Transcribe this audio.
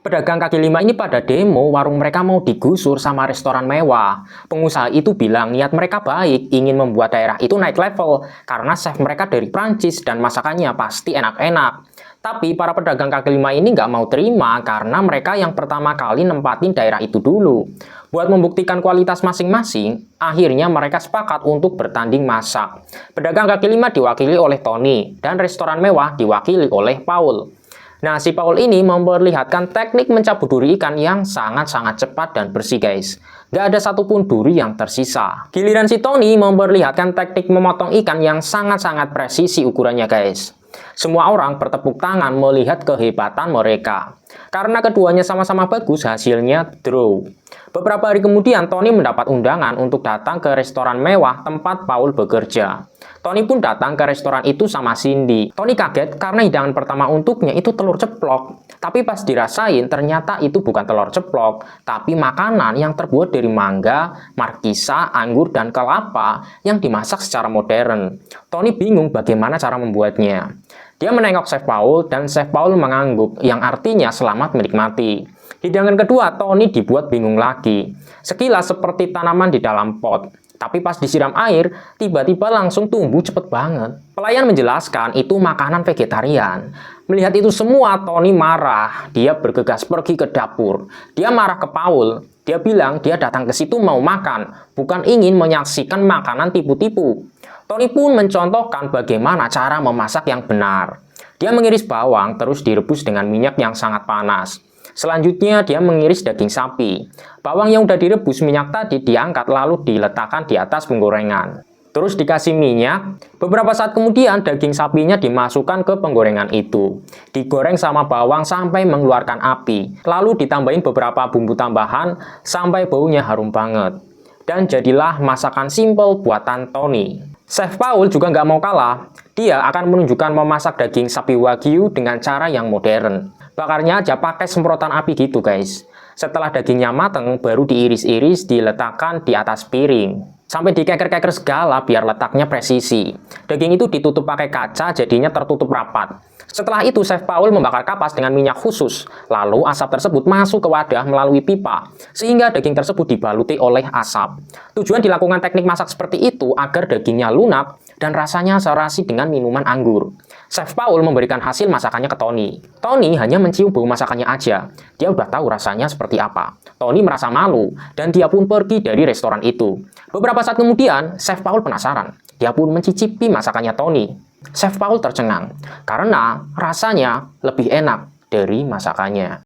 Pedagang kaki lima ini pada demo warung mereka mau digusur sama restoran mewah. Pengusaha itu bilang niat mereka baik, ingin membuat daerah itu naik level karena chef mereka dari Prancis dan masakannya pasti enak-enak. Tapi para pedagang kaki lima ini nggak mau terima karena mereka yang pertama kali nempatin daerah itu dulu. Buat membuktikan kualitas masing-masing, akhirnya mereka sepakat untuk bertanding masak. Pedagang kaki lima diwakili oleh Tony dan restoran mewah diwakili oleh Paul. Nah, si Paul ini memperlihatkan teknik mencabut duri ikan yang sangat-sangat cepat dan bersih, guys. Gak ada satupun duri yang tersisa. Giliran si Tony memperlihatkan teknik memotong ikan yang sangat-sangat presisi ukurannya, guys. Semua orang bertepuk tangan melihat kehebatan mereka. Karena keduanya sama-sama bagus, hasilnya draw. Beberapa hari kemudian, Tony mendapat undangan untuk datang ke restoran mewah tempat Paul bekerja. Tony pun datang ke restoran itu sama Cindy. Tony kaget karena hidangan pertama untuknya itu telur ceplok. Tapi pas dirasain, ternyata itu bukan telur ceplok, tapi makanan yang terbuat dari mangga, markisa, anggur, dan kelapa yang dimasak secara modern. Tony bingung bagaimana cara membuatnya. Dia menengok Chef Paul dan Chef Paul mengangguk, yang artinya selamat menikmati. Hidangan kedua, Tony dibuat bingung lagi. Sekilas seperti tanaman di dalam pot. Tapi pas disiram air, tiba-tiba langsung tumbuh cepet banget. Pelayan menjelaskan itu makanan vegetarian. Melihat itu semua, Tony marah. Dia bergegas pergi ke dapur. Dia marah ke Paul. Dia bilang dia datang ke situ mau makan, bukan ingin menyaksikan makanan tipu-tipu. Tony pun mencontohkan bagaimana cara memasak yang benar. Dia mengiris bawang terus direbus dengan minyak yang sangat panas. Selanjutnya dia mengiris daging sapi. Bawang yang udah direbus minyak tadi diangkat lalu diletakkan di atas penggorengan. Terus dikasih minyak. Beberapa saat kemudian daging sapinya dimasukkan ke penggorengan itu. Digoreng sama bawang sampai mengeluarkan api. Lalu ditambahin beberapa bumbu tambahan sampai baunya harum banget. Dan jadilah masakan simple buatan Tony. Chef Paul juga nggak mau kalah. Dia akan menunjukkan memasak daging sapi wagyu dengan cara yang modern. Bakarnya aja pakai semprotan api gitu, guys. Setelah dagingnya mateng, baru diiris-iris, diletakkan di atas piring. Sampai dikeker-keker segala biar letaknya presisi. Daging itu ditutup pakai kaca, jadinya tertutup rapat. Setelah itu, Chef Paul membakar kapas dengan minyak khusus. Lalu asap tersebut masuk ke wadah melalui pipa, sehingga daging tersebut dibaluti oleh asap. Tujuan dilakukan teknik masak seperti itu agar dagingnya lunak dan rasanya serasi dengan minuman anggur. Chef Paul memberikan hasil masakannya ke Tony. Tony hanya mencium bau masakannya aja. Dia udah tahu rasanya seperti apa. Tony merasa malu, dan dia pun pergi dari restoran itu. Beberapa saat kemudian, Chef Paul penasaran. Dia pun mencicipi masakannya Tony. Chef Paul tercengang, karena rasanya lebih enak dari masakannya.